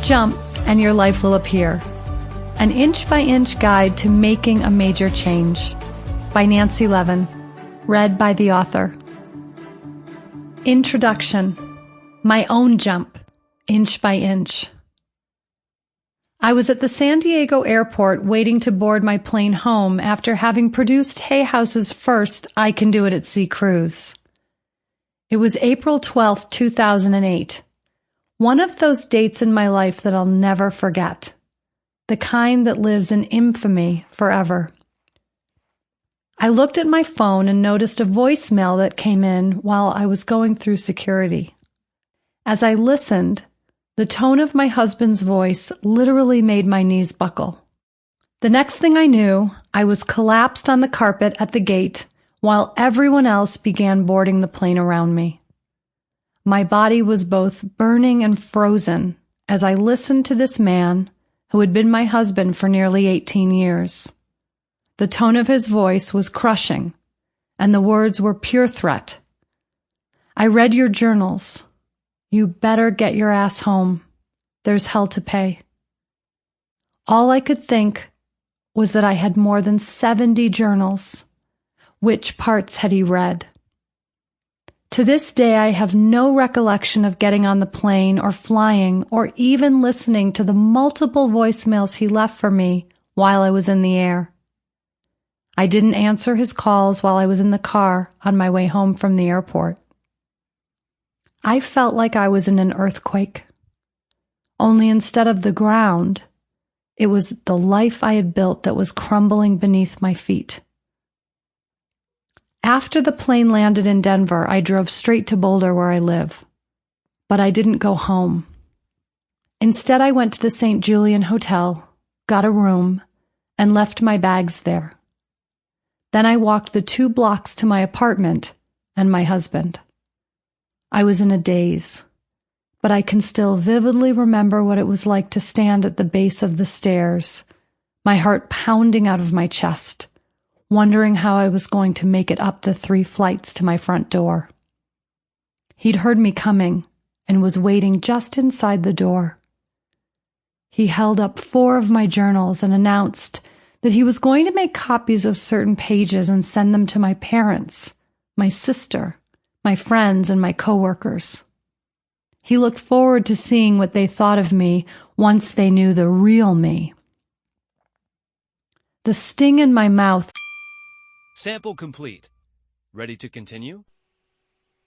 jump and your life will appear. An inch-by-inch guide to making a major change. By Nancy Levin. Read by the author. Introduction. My own jump, inch by inch. I was at the San Diego airport waiting to board my plane home after having produced Hay House's first I Can Do It at Sea cruise. It was April 12, 2008. One of those dates in my life that I'll never forget. The kind that lives in infamy forever. I looked at my phone and noticed a voicemail that came in while I was going through security. As I listened, the tone of my husband's voice literally made my knees buckle. The next thing I knew, I was collapsed on the carpet at the gate while everyone else began boarding the plane around me. My body was both burning and frozen as I listened to this man who had been my husband for nearly 18 years. The tone of his voice was crushing, and the words were pure threat. I read your journals. You better get your ass home. There's hell to pay. All I could think was that I had more than 70 journals. Which parts had he read? To this day, I have no recollection of getting on the plane or flying or even listening to the multiple voicemails he left for me while I was in the air. I didn't answer his calls while I was in the car on my way home from the airport. I felt like I was in an earthquake. Only instead of the ground, it was the life I had built that was crumbling beneath my feet. After the plane landed in Denver, I drove straight to Boulder where I live. But I didn't go home. Instead, I went to the St. Julian Hotel, got a room, and left my bags there. Then I walked the 2 blocks to my apartment and my husband. I was in a daze, but I can still vividly remember what it was like to stand at the base of the stairs, my heart pounding out of my chest, wondering how I was going to make it up the 3 flights to my front door. He'd heard me coming and was waiting just inside the door. He held up 4 of my journals and announced that he was going to make copies of certain pages and send them to my parents, my sister, my friends, and my coworkers. He looked forward to seeing what they thought of me once they knew the real me. The sting in my mouth. Sample complete. Ready to continue?